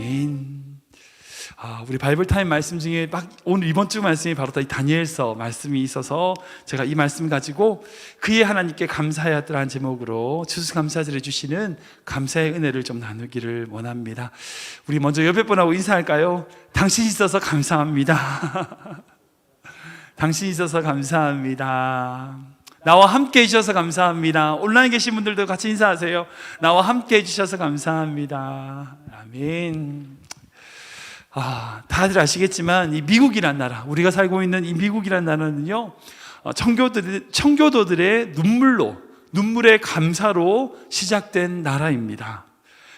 아멘. 우리 바이블 타임 말씀 중에 오늘 이번 주 말씀이 바로 이 다니엘서 말씀이 있어서 제가 이 말씀 가지고 그의 하나님께 감사하였더라는 제목으로 추수감사절에 주시는 감사의 은혜를 좀 나누기를 원합니다. 우리 먼저 옆에 분하고 인사할까요? 당신이 있어서 감사합니다. 당신이 있어서 감사합니다. 나와 함께 해주셔서 감사합니다. 온라인 계신 분들도 같이 인사하세요. 나와 함께 해주셔서 감사합니다. 아멘. 다들 아시겠지만 이 미국이란 나라, 우리가 살고 있는 이 미국이란 나라는요, 청교도들의 눈물의 감사로 시작된 나라입니다.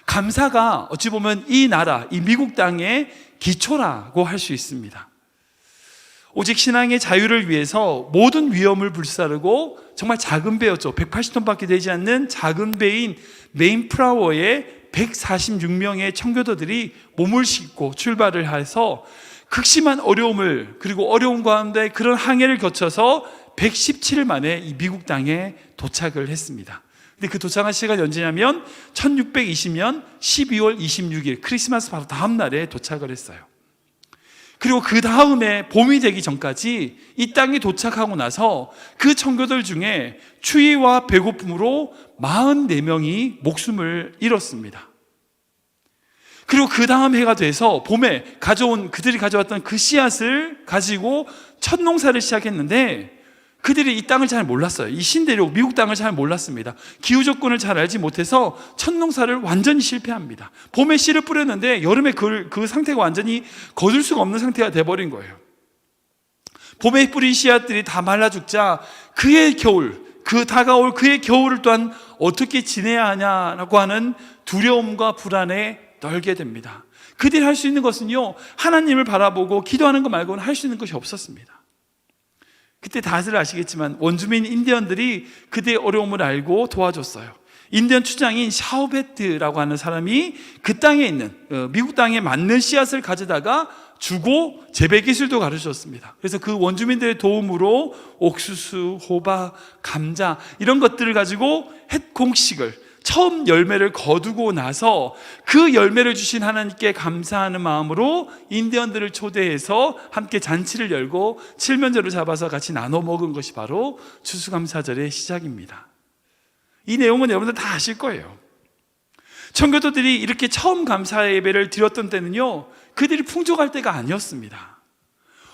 감사가 어찌 보면 이 나라, 이 미국 땅의 기초라고 할 수 있습니다. 오직 신앙의 자유를 위해서 모든 위험을 불사르고 정말 작은 배였죠. 180톤밖에 되지 않는 작은 배인 메인플라워에 146명의 청교도들이 몸을 싣고 출발을 해서 극심한 어려움을, 그리고 어려움 가운데 그런 항해를 거쳐서 117일 만에 이 미국 땅에 도착을 했습니다. 근데 그 도착한 시간이 언제냐면 1620년 12월 26일 크리스마스 바로 다음 날에 도착을 했어요. 그리고 그 다음에 봄이 되기 전까지 이 땅에 도착하고 나서 그 청교도들 중에 추위와 배고픔으로 44명이 목숨을 잃었습니다. 그리고 그 다음 해가 돼서 봄에 그들이 가져왔던 그 씨앗을 가지고 첫 농사를 시작했는데 그들이 이 땅을 잘 몰랐어요. 이 신대륙 미국 땅을 잘 몰랐습니다. 기후 조건을 잘 알지 못해서 첫 농사를 완전히 실패합니다. 봄에 씨를 뿌렸는데 여름에 그 상태가 완전히 거둘 수가 없는 상태가 돼버린 거예요. 봄에 뿌린 씨앗들이 다 말라 죽자 그의 겨울, 다가올 그의 겨울을 또한 어떻게 지내야 하냐라고 하는 두려움과 불안에 떨게 됩니다. 그들이 할 수 있는 것은요, 하나님을 바라보고 기도하는 것 말고는 할 수 있는 것이 없었습니다. 그때 다들 아시겠지만 원주민 인디언들이 그들의 어려움을 알고 도와줬어요. 인디언 추장인 샤우베트라고 하는 사람이 그 땅에 있는 미국 땅에 맞는 씨앗을 가져다가 주고 재배 기술도 가르쳐줬습니다. 그래서 그 원주민들의 도움으로 옥수수, 호박, 감자 이런 것들을 가지고 햇공식을 처음 열매를 거두고 나서 그 열매를 주신 하나님께 감사하는 마음으로 인디언들을 초대해서 함께 잔치를 열고 칠면조를 잡아서 같이 나눠 먹은 것이 바로 추수감사절의 시작입니다. 이 내용은 여러분들 다 아실 거예요. 청교도들이 이렇게 처음 감사 예배를 드렸던 때는요, 그들이 풍족할 때가 아니었습니다.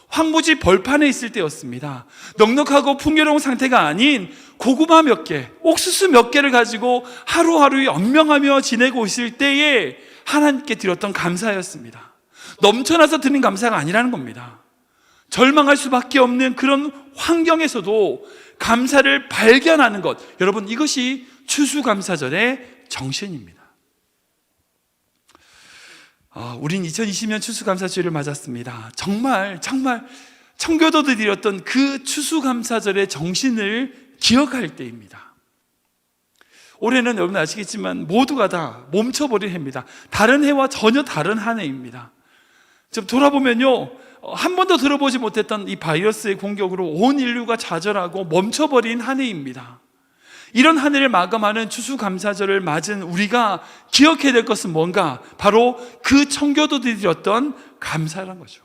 황무지 벌판에 있을 때였습니다. 넉넉하고 풍요로운 상태가 아닌 고구마 몇 개, 옥수수 몇 개를 가지고 하루하루 연명하며 지내고 있을 때에 하나님께 드렸던 감사였습니다. 넘쳐나서 드린 감사가 아니라는 겁니다. 절망할 수밖에 없는 그런 환경에서도 감사를 발견하는 것, 여러분, 이것이 추수감사절의 정신입니다. 우린 2020년 추수감사주일을 맞았습니다. 정말 청교도들이 드렸던 그 추수감사절의 정신을 기억할 때입니다. 올해는 여러분 아시겠지만 모두가 다 멈춰버린 해입니다. 다른 해와 전혀 다른 한 해입니다. 좀 돌아보면요, 한 번도 들어보지 못했던 이 바이러스의 공격으로 온 인류가 좌절하고 멈춰버린 한 해입니다. 이런 한 해를 마감하는 추수감사절을 맞은 우리가 기억해야 될 것은 뭔가? 바로 그 청교도들이 드렸던 감사란 거죠.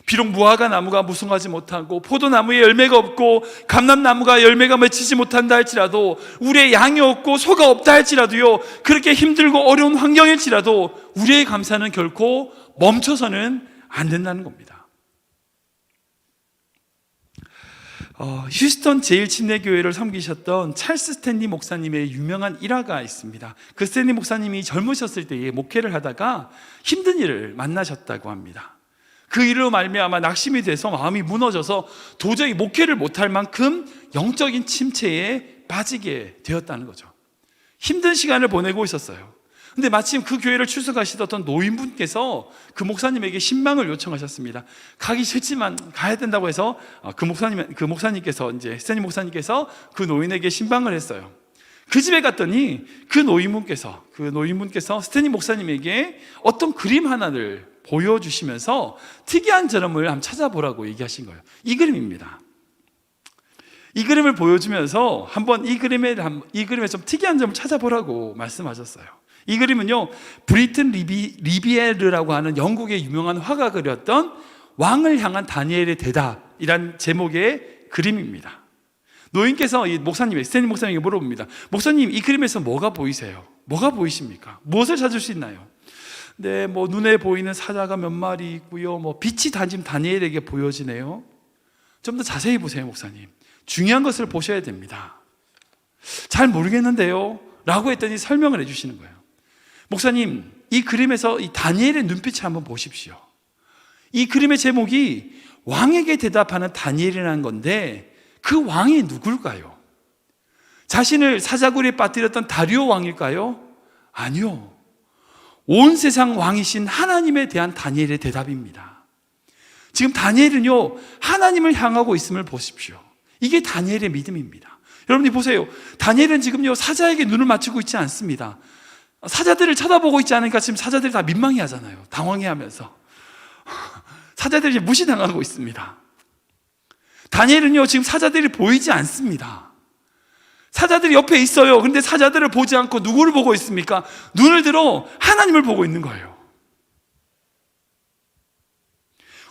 비록 무화과 나무가 무성하지 못하고 포도나무에 열매가 없고 감람나무가 열매가 맺히지 못한다 할지라도, 우리의 양이 없고 소가 없다 할지라도요, 그렇게 힘들고 어려운 환경일지라도 우리의 감사는 결코 멈춰서는 안 된다는 겁니다. 휴스턴 제1침례교회를 섬기셨던 찰스 스탠리 목사님의 유명한 일화가 있습니다. 그 스탠리 목사님이 젊으셨을 때에 목회를 하다가 힘든 일을 만나셨다고 합니다. 그 일로 말미암아 낙심이 돼서 마음이 무너져서 도저히 목회를 못할 만큼 영적인 침체에 빠지게 되었다는 거죠. 힘든 시간을 보내고 있었어요. 근데 마침 그 교회를 출석하시던 노인분께서 그 목사님에게 신방을 요청하셨습니다. 가기 싫지만 가야 된다고 해서 그 목사님께서 이제 스탠리 목사님께서 그 노인에게 신방을 했어요. 그 집에 갔더니 그 노인분께서 스탠리 목사님에게 어떤 그림 하나를 보여주시면서 특이한 점을 한번 찾아보라고 얘기하신 거예요. 이 그림입니다. 이 그림을 보여주면서 한번 이 그림에 좀 특이한 점을 찾아보라고 말씀하셨어요. 이 그림은요, 브리튼 리비에르라고 하는 영국의 유명한 화가 그렸던 왕을 향한 다니엘의 대답이란 제목의 그림입니다. 노인께서 이 목사님, 스탠리 목사님에게 물어봅니다. 목사님, 이 그림에서 뭐가 보이세요? 뭐가 보이십니까? 무엇을 찾을 수 있나요? 네, 뭐 눈에 보이는 사자가 몇 마리 있고요, 뭐 빛이 단지 다니엘에게 보여지네요. 좀 더 자세히 보세요, 목사님. 중요한 것을 보셔야 됩니다. 잘 모르겠는데요 라고 했더니 설명을 해주시는 거예요. 목사님, 이 그림에서 이 다니엘의 눈빛을 한번 보십시오. 이 그림의 제목이 왕에게 대답하는 다니엘이라는 건데, 그 왕이 누굴까요? 자신을 사자굴에 빠뜨렸던 다리오 왕일까요? 아니요, 온 세상 왕이신 하나님에 대한 다니엘의 대답입니다. 지금 다니엘은요, 하나님을 향하고 있음을 보십시오. 이게 다니엘의 믿음입니다. 여러분이 보세요. 다니엘은 지금요, 사자에게 눈을 맞추고 있지 않습니다. 사자들을 쳐다보고 있지 않으니까 지금 사자들이 다 민망해 하잖아요. 당황해 하면서. 사자들이 무시당하고 있습니다. 다니엘은요, 지금 사자들이 보이지 않습니다. 사자들이 옆에 있어요. 그런데 사자들을 보지 않고 누구를 보고 있습니까? 눈을 들어 하나님을 보고 있는 거예요.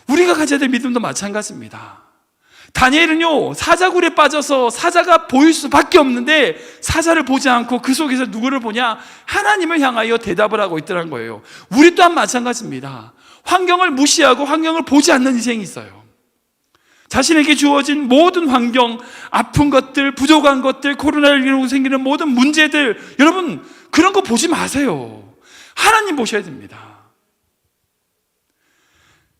우리가 가져야 될 믿음도 마찬가지입니다. 다니엘은요, 사자굴에 빠져서 사자가 보일 수밖에 없는데 사자를 보지 않고 그 속에서 누구를 보냐? 하나님을 향하여 대답을 하고 있더란 거예요. 우리 또한 마찬가지입니다. 환경을 무시하고 환경을 보지 않는 인생이 있어요. 자신에게 주어진 모든 환경, 아픈 것들, 부족한 것들, 코로나19로 생기는 모든 문제들, 여러분 그런 거 보지 마세요. 하나님 보셔야 됩니다.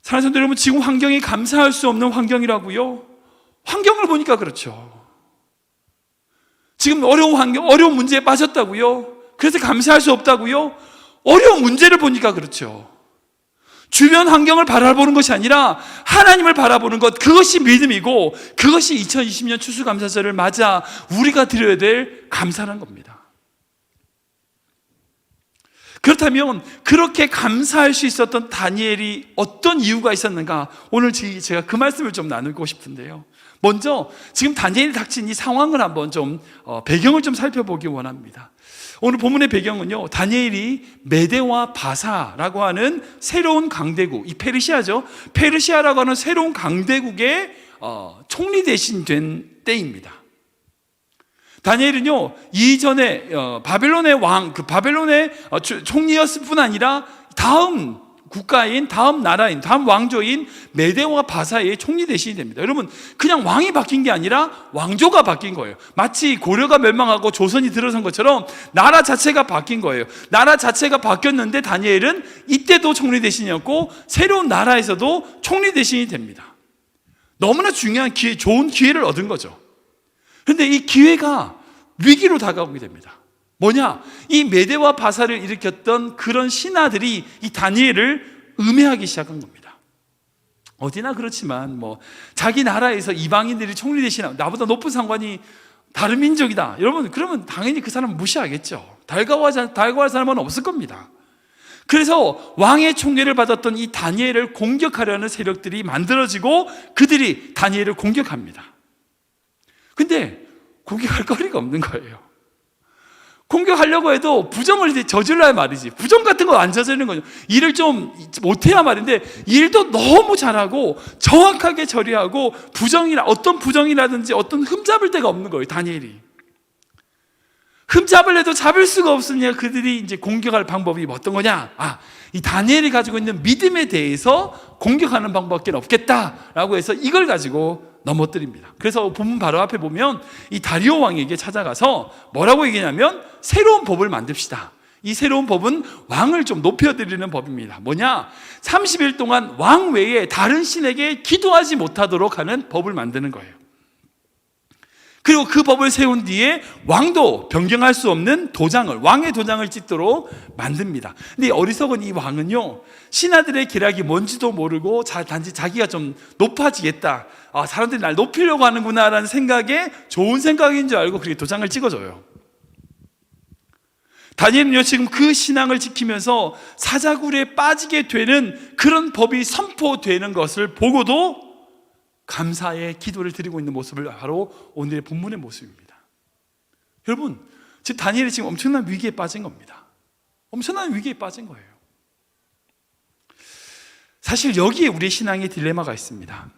사랑하는 성도 여러분, 지금 환경이 감사할 수 없는 환경이라고요? 환경을 보니까 그렇죠. 지금 어려운 환경, 어려운 문제에 빠졌다고요? 그래서 감사할 수 없다고요? 어려운 문제를 보니까 그렇죠. 주변 환경을 바라보는 것이 아니라 하나님을 바라보는 것, 그것이 믿음이고 그것이 2020년 추수감사절을 맞아 우리가 드려야 될 감사라는 겁니다. 그렇다면 그렇게 감사할 수 있었던 다니엘이 어떤 이유가 있었는가? 오늘 제가 그 말씀을 좀 나누고 싶은데요. 먼저 지금 다니엘이 닥친 이 상황을 한번 좀 배경을 좀 살펴보기 원합니다. 오늘 본문의 배경은요, 다니엘이 메대와 바사라고 하는 새로운 강대국, 이 페르시아죠. 페르시아라고 하는 새로운 강대국의 총리 대신 된 때입니다. 다니엘은요, 이전에 바벨론의 왕, 그 바벨론의 총리였을 뿐 아니라 다음 국가인, 다음 나라인, 다음 왕조인 메대와 바사의 총리 대신이 됩니다. 여러분, 그냥 왕이 바뀐 게 아니라 왕조가 바뀐 거예요. 마치 고려가 멸망하고 조선이 들어선 것처럼 나라 자체가 바뀐 거예요. 나라 자체가 바뀌었는데 다니엘은 이때도 총리 대신이었고 새로운 나라에서도 총리 대신이 됩니다. 너무나 중요한 기회, 좋은 기회를 얻은 거죠. 그런데 이 기회가 위기로 다가오게 됩니다. 뭐냐? 이 메대와 바사를 일으켰던 그런 신하들이 이 다니엘을 음해하기 시작한 겁니다. 어디나 그렇지만 자기 나라에서 이방인들이 총리 대신 나보다 높은 상관이 다른 민족이다, 여러분, 그러면 당연히 그 사람은 무시하겠죠. 달가워할 사람은 없을 겁니다. 그래서 왕의 총애를 받았던 이 다니엘을 공격하려는 세력들이 만들어지고 그들이 다니엘을 공격합니다. 근데 공격할 거리가 없는 거예요. 공격하려고 해도 부정을 저질러야 말이지. 부정 같은 거 안 저지르는 거죠. 일을 좀 못해야 말인데 일도 너무 잘하고 정확하게 처리하고 어떤 부정이라든지 어떤 흠잡을 데가 없는 거예요, 다니엘이. 흠잡을 해도 잡을 수가 없으니까 그들이 이제 공격할 방법이 어떤 거냐? 이 다니엘이 가지고 있는 믿음에 대해서 공격하는 방법밖에 없겠다라고 해서 이걸 가지고 넘어뜨립니다. 그래서 본문 바로 앞에 보면 이 다리오 왕에게 찾아가서 뭐라고 얘기냐면 새로운 법을 만듭시다. 이 새로운 법은 왕을 좀 높여드리는 법입니다. 뭐냐? 30일 동안 왕 외에 다른 신에게 기도하지 못하도록 하는 법을 만드는 거예요. 그리고 그 법을 세운 뒤에 왕도 변경할 수 없는 왕의 도장을 찍도록 만듭니다. 근데 어리석은 이 왕은요, 신하들의 계략이 뭔지도 모르고 단지 자기가 좀 높아지겠다, 사람들이 날 높이려고 하는구나 라는 생각에 좋은 생각인 줄 알고 그렇게 도장을 찍어줘요. 다니엘은요, 지금 그 신앙을 지키면서 사자굴에 빠지게 되는 그런 법이 선포되는 것을 보고도 감사의 기도를 드리고 있는 모습을 바로 오늘의 본문의 모습입니다. 여러분, 지금 다니엘이 지금 엄청난 위기에 빠진 겁니다. 엄청난 위기에 빠진 거예요. 사실 여기에 우리 신앙의 딜레마가 있습니다.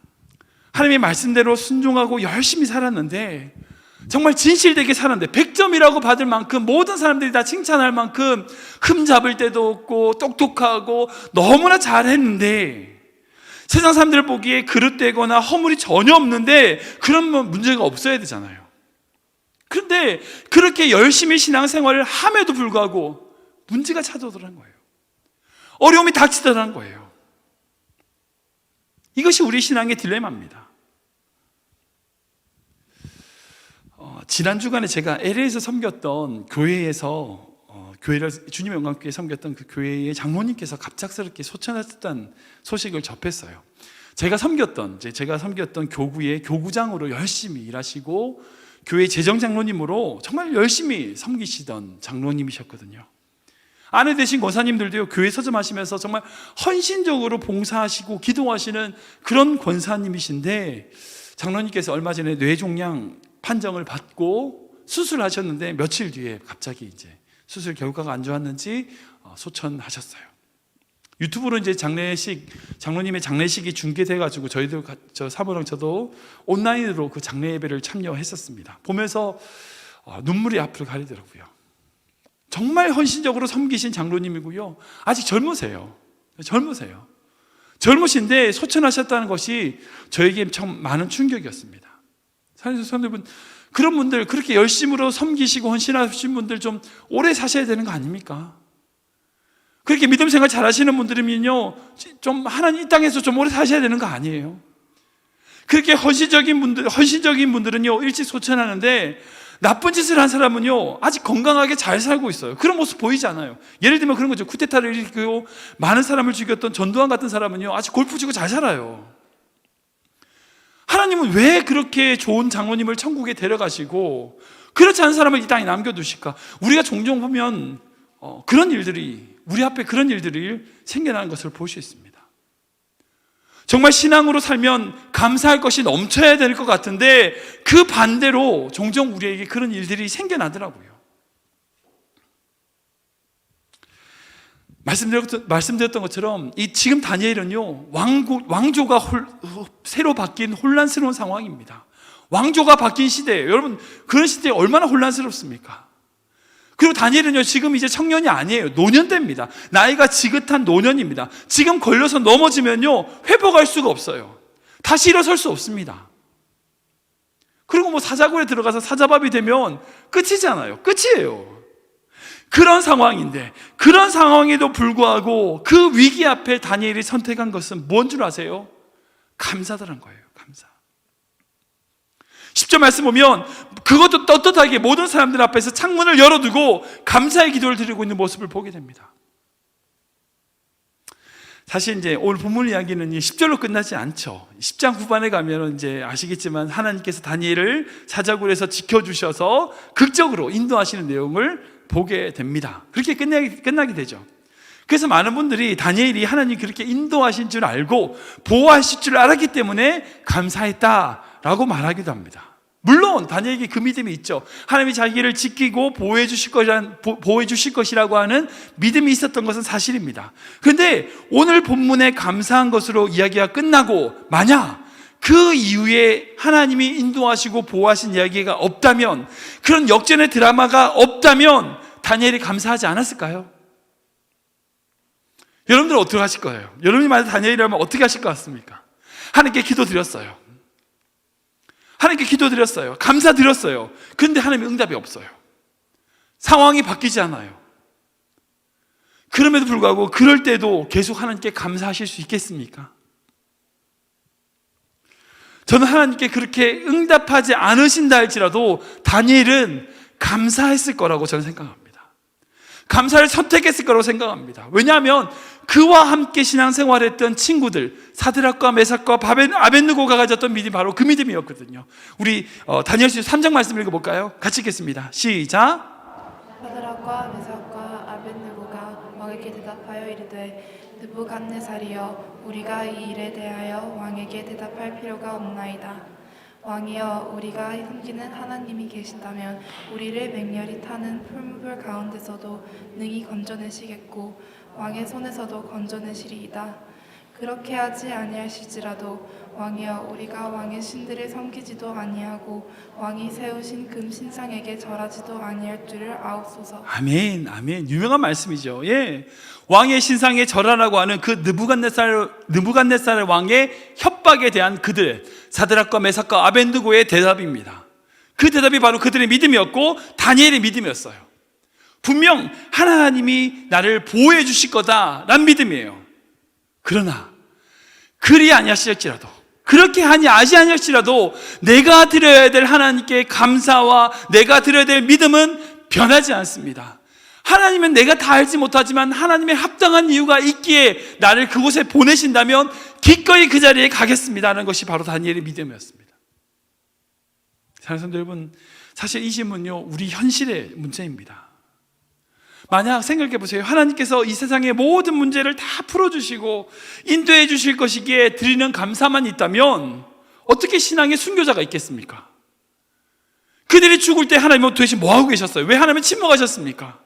하나님의 말씀대로 순종하고 열심히 살았는데, 정말 진실되게 살았는데 100점이라고 받을 만큼, 모든 사람들이 다 칭찬할 만큼 흠잡을 데도 없고 똑똑하고 너무나 잘했는데, 세상 사람들 보기에 그릇되거나 허물이 전혀 없는데 그런 문제가 없어야 되잖아요. 그런데 그렇게 열심히 신앙생활을 함에도 불구하고 문제가 찾아오더라는 거예요. 어려움이 닥치더라는 거예요. 이것이 우리 신앙의 딜레마입니다. 지난 주간에 제가 LA에서 섬겼던 교회에서 교회를 주님의 영광교회에 섬겼던 그 교회의 장로님께서 갑작스럽게 소천하셨다는 소식을 접했어요. 제가 섬겼던 교구의 교구장으로 열심히 일하시고 교회 재정장로님으로 정말 열심히 섬기시던 장로님이셨거든요. 아내 되신 권사님들도요, 교회 서점하시면서 정말 헌신적으로 봉사하시고 기도하시는 그런 권사님이신데, 장로님께서 얼마 전에 뇌종양 판정을 받고 수술하셨는데 며칠 뒤에 갑자기 이제 수술 결과가 안 좋았는지 소천하셨어요. 유튜브로 이제 장로님의 장례식이 중계돼가지고 사모랑 저도 온라인으로 그 장례 예배를 참여했었습니다. 보면서 눈물이 앞을 가리더라고요. 정말 헌신적으로 섬기신 장로님이고요. 아직 젊으세요. 젊으신데 소천하셨다는 것이 저에게 참 많은 충격이었습니다. 사람들은 그런 분들, 그렇게 열심으로 섬기시고 헌신하신 분들 좀 오래 사셔야 되는 거 아닙니까? 그렇게 믿음 생활 잘 하시는 분들이면요, 좀 하나님 이 땅에서 좀 오래 사셔야 되는 거 아니에요? 그렇게 헌신적인 분들은요, 일찍 소천하는데, 나쁜 짓을 한 사람은요, 아직 건강하게 잘 살고 있어요. 그런 모습 보이지 않아요. 예를 들면 그런 거죠. 쿠데타를 일으키고 많은 사람을 죽였던 전두환 같은 사람은요, 아직 골프 치고 잘 살아요. 하나님은 왜 그렇게 좋은 장로님을 천국에 데려가시고 그렇지 않은 사람을 이 땅에 남겨두실까? 우리가 종종 보면 우리 앞에 그런 일들이 생겨나는 것을 볼 수 있습니다. 정말 신앙으로 살면 감사할 것이 넘쳐야 될 것 같은데, 그 반대로 종종 우리에게 그런 일들이 생겨나더라고요. 말씀드렸던 것처럼 지금 다니엘은요, 왕조가 새로 바뀐 혼란스러운 상황입니다. 왕조가 바뀐 시대예요. 여러분, 그런 시대에 얼마나 혼란스럽습니까? 그리고 다니엘은요, 지금 이제 청년이 아니에요. 노년대입니다. 나이가 지긋한 노년입니다. 지금 걸려서 넘어지면요, 회복할 수가 없어요. 다시 일어설 수 없습니다. 그리고 사자굴에 들어가서 사자밥이 되면 끝이잖아요. 끝이에요. 그런 상황인데, 그런 상황에도 불구하고 그 위기 앞에 다니엘이 선택한 것은 뭔 줄 아세요? 감사더란 거예요. 감사. 10절 말씀 보면 그것도 떳떳하게 모든 사람들 앞에서 창문을 열어두고 감사의 기도를 드리고 있는 모습을 보게 됩니다. 사실 이제 오늘 본문 이야기는 10절로 끝나지 않죠. 10장 후반에 가면 이제 아시겠지만 하나님께서 다니엘을 사자굴에서 지켜주셔서 극적으로 인도하시는 내용을 보게 됩니다. 그렇게 끝나게 되죠. 그래서 많은 분들이 다니엘이 하나님이 그렇게 인도하신 줄 알고 보호하실 줄 알았기 때문에 감사했다라고 말하기도 합니다. 물론 다니엘에게 그 믿음이 있죠. 하나님이 자기를 지키고 보호해 주실 것이라고 하는 믿음이 있었던 것은 사실입니다. 그런데 오늘 본문에 감사한 것으로 이야기가 끝나고, 만약 그 이후에 하나님이 인도하시고 보호하신 이야기가 없다면, 그런 역전의 드라마가 없다면 다니엘이 감사하지 않았을까요? 여러분들은 어떻게 하실 거예요? 여러분이 만약 다니엘이라면 어떻게 하실 것 같습니까? 하나님께 기도드렸어요. 감사드렸어요. 그런데 하나님의 응답이 없어요. 상황이 바뀌지 않아요. 그럼에도 불구하고 그럴 때도 계속 하나님께 감사하실 수 있겠습니까? 저는 하나님께 그렇게 응답하지 않으신다 할지라도 다니엘은 감사했을 거라고 저는 생각합니다. 감사를 선택했을 거라고 생각합니다. 왜냐하면 그와 함께 신앙생활했던 친구들, 사드락과 메삭과 아벳느고가 가졌던 믿음이 바로 그 믿음이었거든요. 우리 다니엘서 3장 말씀 읽어볼까요? 같이 읽겠습니다. 시작. 사드락과 메삭과 아벳느고가 왕에게 대답하여 이르되, 느부갓네살이여, 우리가 이 일에 대하여 왕에게 대답할 필요가 없나이다. 왕이여 우리가 섬기는 하나님이 계신다면 우리를 맹렬히 타는 풀무불 가운데서도 능히 건져내시겠고 왕의 손에서도 건져내시리이다. 그렇게 하지 아니하실지라도 왕이여 우리가 왕의 신들을 섬기지도 아니하고 왕이 세우신 금 신상에게 절하지도 아니할 줄을 아옵소서. 아멘, 아멘. 유명한 말씀이죠. 예. 왕의 신상에 절하라고 하는 그 느부갓네살 왕의 협박에 대한 그들 사드락과 메삭과 아벤느고의 대답입니다. 그 대답이 바로 그들의 믿음이었고 다니엘의 믿음이었어요. 분명 하나님이 나를 보호해 주실 거다라는 믿음이에요. 그러나 그리 아니하실지라도, 그렇게 하지 아니하실지라도 내가 드려야 될 하나님께 감사와 내가 드려야 될 믿음은 변하지 않습니다. 하나님은 내가 다 알지 못하지만 하나님의 합당한 이유가 있기에 나를 그곳에 보내신다면 기꺼이 그 자리에 가겠습니다라는 것이 바로 다니엘의 믿음이었습니다. 사랑하는 성도 여러분, 사실 이 질문은요 우리 현실의 문제입니다. 만약 생각해 보세요. 하나님께서 이 세상의 모든 문제를 다 풀어주시고 인도해 주실 것이기에 드리는 감사만 있다면 어떻게 신앙의 순교자가 있겠습니까? 그들이 죽을 때 하나님은 도대체 뭐하고 계셨어요? 왜 하나님은 침묵하셨습니까?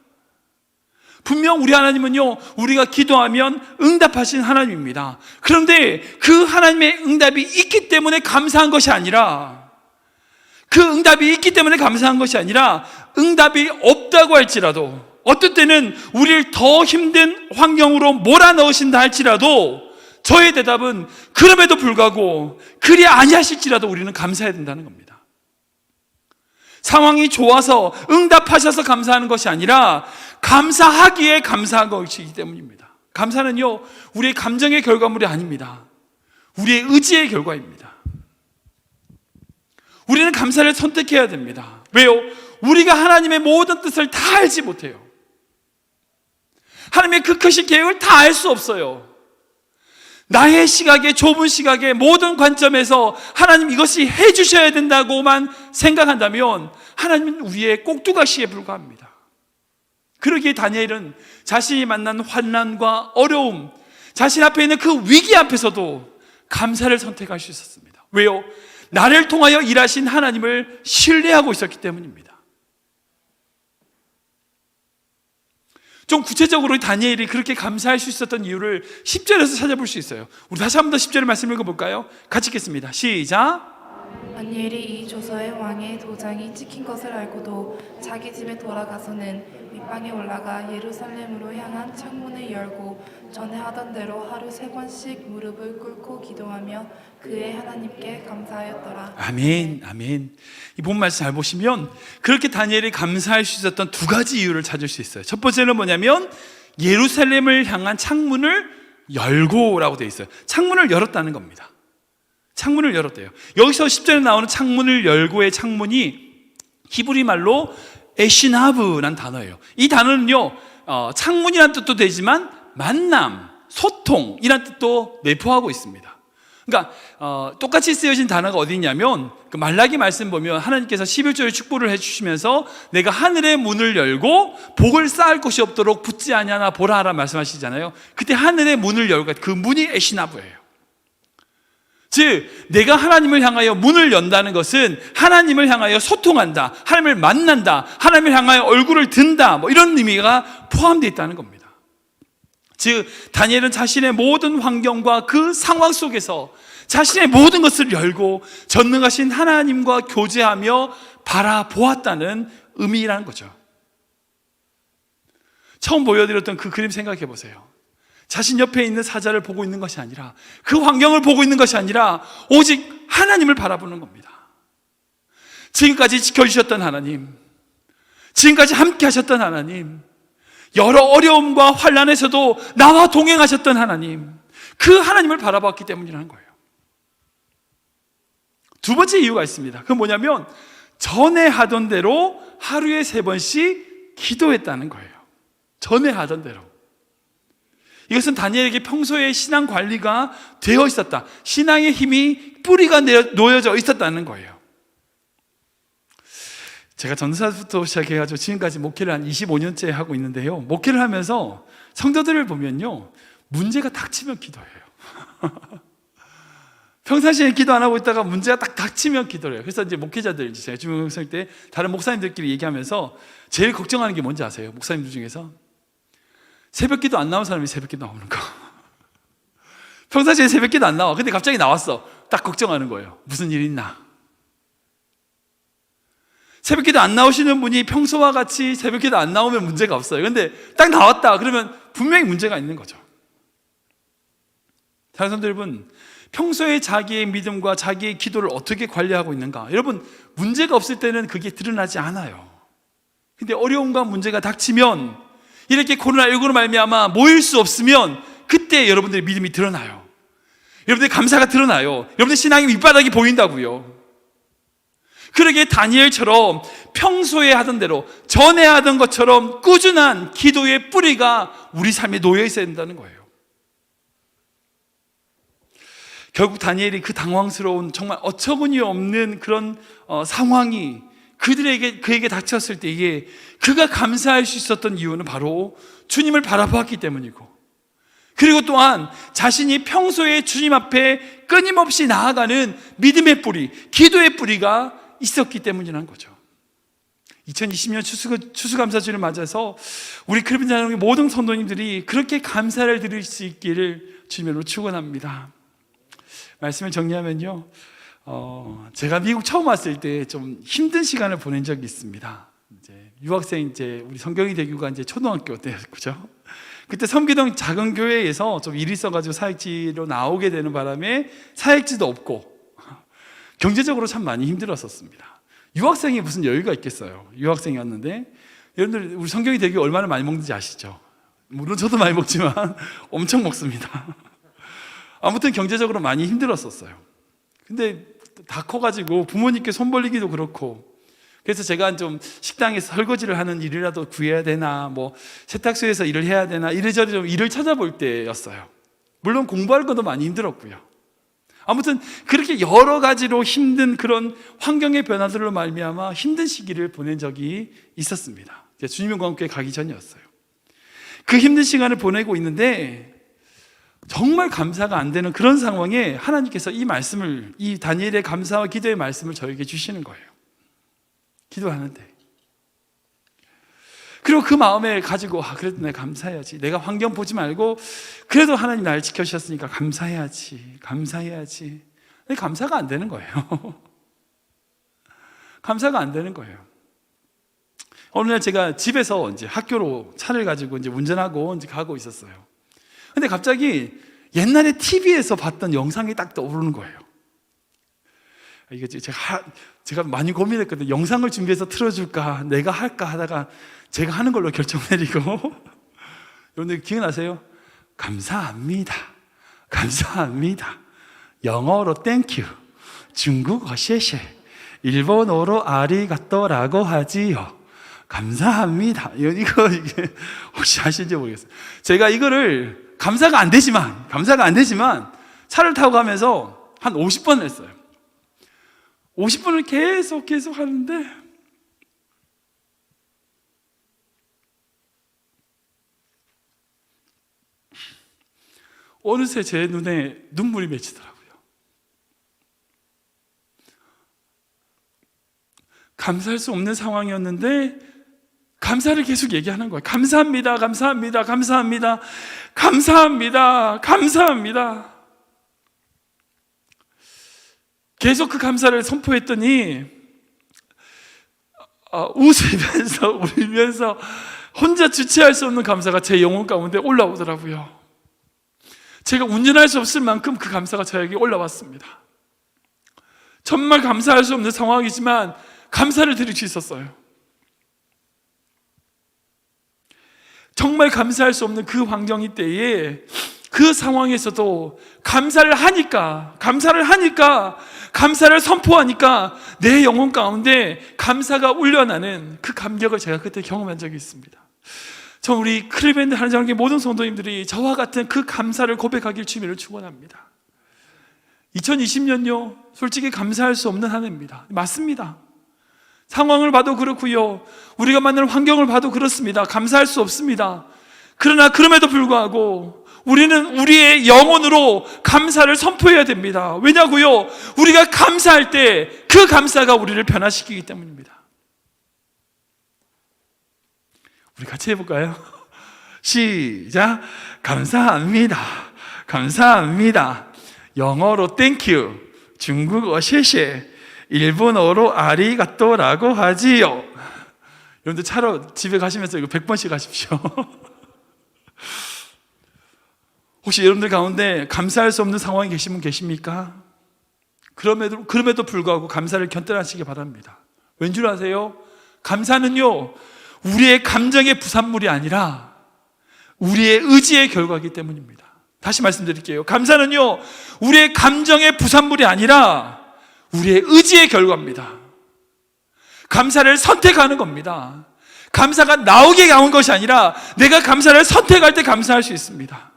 분명 우리 하나님은요 우리가 기도하면 응답하신 하나님입니다. 그런데 그 하나님의 응답이 있기 때문에 감사한 것이 아니라, 그 응답이 있기 때문에 감사한 것이 아니라 응답이 없다고 할지라도, 어떨 때는 우리를 더 힘든 환경으로 몰아넣으신다 할지라도 저의 대답은 그럼에도 불구하고 그리 아니하실지라도 우리는 감사해야 된다는 겁니다. 상황이 좋아서 응답하셔서 감사하는 것이 아니라 감사하기에 감사한 것이기 때문입니다. 감사는요 우리의 감정의 결과물이 아닙니다. 우리의 의지의 결과입니다. 우리는 감사를 선택해야 됩니다. 왜요? 우리가 하나님의 모든 뜻을 다 알지 못해요. 하나님의 그 크신 계획을 다 알 수 없어요. 나의 시각에, 좁은 시각에, 모든 관점에서 하나님 이것이 해주셔야 된다고만 생각한다면 하나님은 우리의 꼭두가시에 불과합니다. 그러기에 다니엘은 자신이 만난 환난과 어려움, 자신 앞에 있는 그 위기 앞에서도 감사를 선택할 수 있었습니다. 왜요? 나를 통하여 일하신 하나님을 신뢰하고 있었기 때문입니다. 좀 구체적으로 다니엘이 그렇게 감사할 수 있었던 이유를 10절에서 찾아볼 수 있어요. 우리 다시 한번 더 10절의 말씀 읽어볼까요? 같이 읽겠습니다. 시작. 다니엘이 이 조서에 왕의 도장이 찍힌 것을 알고도 자기 집에 돌아가서는 윗방에 올라가 예루살렘으로 향한 창문을 열고 전에 하던 대로 하루 3번씩 무릎을 꿇고 기도하며 그의 하나님께 감사하였더라. 아멘, 아멘. 이 본 말씀 잘 보시면 그렇게 다니엘이 감사할 수 있었던 두 가지 이유를 찾을 수 있어요. 첫 번째는 뭐냐면 예루살렘을 향한 창문을 열고라고 되어 있어요. 창문을 열었다는 겁니다. 창문을 열었대요. 여기서 10절에 나오는 창문을 열고의 창문이 히브리 말로 에시나브라는 단어예요. 이 단어는요 창문이라는 뜻도 되지만 만남, 소통이라는 뜻도 내포하고 있습니다. 그러니까 똑같이 쓰여진 단어가 어디 있냐면 그 말라기 말씀 보면 하나님께서 11조의 축복을 해주시면서 내가 하늘의 문을 열고 복을 쌓을 곳이 없도록 붙지 아니하나 보라 하라 말씀하시잖아요. 그때 하늘의 문을 열고 그 문이 에시나브예요. 즉 내가 하나님을 향하여 문을 연다는 것은 하나님을 향하여 소통한다, 하나님을 만난다, 하나님을 향하여 얼굴을 든다, 뭐 이런 의미가 포함되어 있다는 겁니다. 즉 다니엘은 자신의 모든 환경과 그 상황 속에서 자신의 모든 것을 열고 전능하신 하나님과 교제하며 바라보았다는 의미라는 거죠. 처음 보여드렸던 그 그림 생각해 보세요. 자신 옆에 있는 사자를 보고 있는 것이 아니라, 그 환경을 보고 있는 것이 아니라 오직 하나님을 바라보는 겁니다. 지금까지 지켜주셨던 하나님, 지금까지 함께 하셨던 하나님, 여러 어려움과 환난에서도 나와 동행하셨던 하나님, 그 하나님을 바라봤기 때문이라는 거예요. 두 번째 이유가 있습니다. 그건 뭐냐면 전에 하던 대로 하루에 3번씩 기도했다는 거예요. 전에 하던 대로. 이것은 다니엘에게 평소에 신앙 관리가 되어 있었다, 신앙의 힘이 뿌리가 놓여져 있었다는 거예요. 제가 전도사부터 시작해가지고 지금까지 목회를 한 25년째 하고 있는데요, 목회를 하면서 성도들을 보면요 문제가 닥치면 기도해요. 평상시에 기도 안 하고 있다가 문제가 딱 닥치면 기도를 해요. 그래서 이제 목회자들, 제가 주명설 때 다른 목사님들끼리 얘기하면서 제일 걱정하는 게 뭔지 아세요? 목사님들 중에서 새벽 기도 안 나온 사람이 새벽 기도 나오는 거. 평상시에 새벽 기도 안 나와. 근데 갑자기 나왔어. 딱 걱정하는 거예요. 무슨 일 있나? 새벽 기도 안 나오시는 분이 평소와 같이 새벽 기도 안 나오면 문제가 없어요. 근데 딱 나왔다 그러면 분명히 문제가 있는 거죠. 다른 사람들 여러분, 평소에 자기의 믿음과 자기의 기도를 어떻게 관리하고 있는가? 여러분, 문제가 없을 때는 그게 드러나지 않아요. 근데 어려움과 문제가 닥치면, 이렇게 코로나19로 말미암아 모일 수 없으면 그때 여러분들의 믿음이 드러나요. 여러분들의 감사가 드러나요. 여러분들의 신앙의 밑바닥이 보인다고요. 그러게 다니엘처럼 평소에 하던 대로, 전에 하던 것처럼 꾸준한 기도의 뿌리가 우리 삶에 놓여 있어야 된다는 거예요. 결국 다니엘이 그 당황스러운, 정말 어처구니 없는 그런 상황이 그에게 닥쳤을 때에 그가 감사할 수 있었던 이유는 바로 주님을 바라보았기 때문이고, 그리고 또한 자신이 평소에 주님 앞에 끊임없이 나아가는 믿음의 뿌리, 기도의 뿌리가 있었기 때문이라는 거죠. 2020년 추수감사주를 맞아서 우리 크리스찬 모든 성도님들이 그렇게 감사를 드릴 수 있기를 주님으로 축원합니다. 말씀을 정리하면요, 제가 미국 처음 왔을 때 좀 힘든 시간을 보낸 적이 있습니다. 이제 유학생, 우리 성경이 대교가 이제 초등학교 때였죠. 그때 섬기던 작은 교회에서 좀 일이 있어가지고 사역지로 나오게 되는 바람에 사역지도 없고 경제적으로 참 많이 힘들었었습니다. 유학생이 무슨 여유가 있겠어요. 유학생이었는데, 여러분들 우리 성경이 대교 얼마나 많이 먹는지 아시죠? 물론 저도 많이 먹지만 엄청 먹습니다. 아무튼 경제적으로 많이 힘들었었어요. 근데 다 커가지고 부모님께 손 벌리기도 그렇고, 그래서 제가 좀 식당에서 설거지를 하는 일이라도 구해야 되나, 뭐 세탁소에서 일을 해야 되나, 이래저래 좀 일을 찾아볼 때였어요. 물론 공부할 것도 많이 힘들었고요. 아무튼 그렇게 여러 가지로 힘든 그런 환경의 변화들로 말미암아 힘든 시기를 보낸 적이 있었습니다. 주님의 광교회 가기 전이었어요. 그 힘든 시간을 보내고 있는데 정말 감사가 안 되는 그런 상황에 하나님께서 이 말씀을, 이 다니엘의 감사와 기도의 말씀을 저에게 주시는 거예요. 기도하는데. 그리고 그 마음에 가지고, 그래도 내가 감사해야지. 내가 환경 보지 말고 그래도 하나님 나를 지켜주셨으니까 감사해야지. 근데 감사가 안 되는 거예요. 감사가 안 되는 거예요. 어느 날 제가 집에서 이제 학교로 차를 가지고 이제 운전하고 이제 가고 있었어요. 근데 갑자기 옛날에 TV에서 봤던 영상이 딱 떠오르는 거예요. 이게 제가 많이 고민했거든요. 영상을 준비해서 틀어줄까, 내가 할까 하다가 제가 하는 걸로 결정 내리고. 여러분들 기억나세요? 감사합니다. 영어로 땡큐, 중국어 셰셰, 일본어로 아리가또라고 하지요. 감사합니다. 이게 혹시 아시는지 모르겠어요. 제가 이거를 감사가 안 되지만 차를 타고 가면서 한 50번 했어요. 50분을 계속 하는데 어느새 제 눈에 눈물이 맺히더라고요. 감사할 수 없는 상황이었는데 감사를 계속 얘기하는 거예요. 감사합니다. 계속 그 감사를 선포했더니 웃으면서 울면서 혼자 주체할 수 없는 감사가 제 영혼 가운데 올라오더라고요. 제가 운전할 수 없을 만큼 그 감사가 저에게 올라왔습니다. 정말 감사할 수 없는 상황이지만 감사를 드릴 수 있었어요. 정말 감사할 수 없는 그 환경이 때에, 그 상황에서도 감사를 하니까, 감사를 선포하니까 내 영혼 가운데 감사가 울려나는 그 감격을 제가 그때 경험한 적이 있습니다. 저 우리 크리밴드 하나님께 모든 성도님들이 저와 같은 그 감사를 고백하길 주님을 축원합니다. 2020년요, 솔직히 감사할 수 없는 한 해입니다. 맞습니다. 상황을 봐도 그렇고요, 우리가 만나는 환경을 봐도 그렇습니다. 감사할 수 없습니다. 그러나 그럼에도 불구하고 우리는 우리의 영혼으로 감사를 선포해야 됩니다. 왜냐고요? 우리가 감사할 때 그 감사가 우리를 변화시키기 때문입니다. 우리 같이 해볼까요? 시작. 감사합니다. 감사합니다. 영어로 땡큐, 중국어 셰셰, 일본어로 아리가또라고 하지요. 여러분들 차로 집에 가시면서 이거 100번씩 하십시오. 혹시 여러분들 가운데 감사할 수 없는 상황에 계신 분 계십니까? 그럼에도 불구하고 감사를 견뎌하시기 바랍니다. 왠 줄 아세요? 감사는요, 우리의 감정의 부산물이 아니라 우리의 의지의 결과이기 때문입니다. 다시 말씀드릴게요. 감사는요, 우리의 감정의 부산물이 아니라 우리의 의지의 결과입니다. 감사를 선택하는 겁니다. 감사가 나오게 나온 것이 아니라 내가 감사를 선택할 때 감사할 수 있습니다.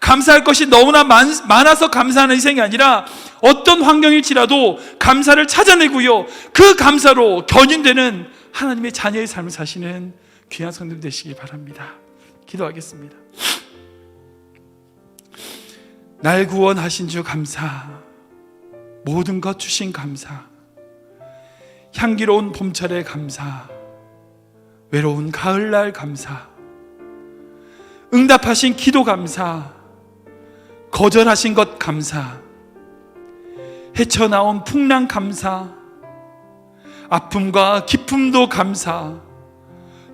감사할 것이 너무나 많아서 감사하는 인생이 아니라 어떤 환경일지라도 감사를 찾아내고요, 그 감사로 견인되는 하나님의 자녀의 삶을 사시는 귀한 성도들 되시기 바랍니다. 기도하겠습니다. 날 구원하신 주 감사, 모든 것 주신 감사, 향기로운 봄철의 감사, 외로운 가을날 감사, 응답하신 기도 감사, 거절하신 것 감사, 헤쳐나온 풍랑 감사, 아픔과 기쁨도 감사,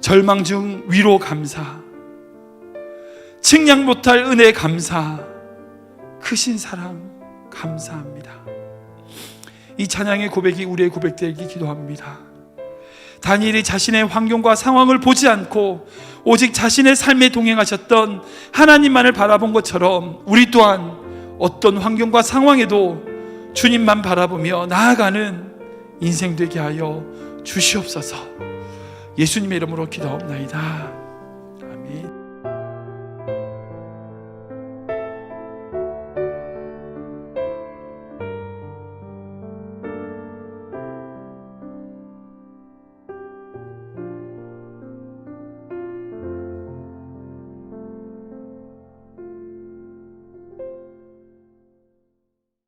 절망 중 위로 감사, 측량 못할 은혜 감사, 크신 사랑 감사합니다. 이 찬양의 고백이 우리의 고백되기 기도합니다. 다니엘이 자신의 환경과 상황을 보지 않고 오직 자신의 삶에 동행하셨던 하나님만을 바라본 것처럼 우리 또한 어떤 환경과 상황에도 주님만 바라보며 나아가는 인생 되게 하여 주시옵소서. 예수님의 이름으로 기도합나이다.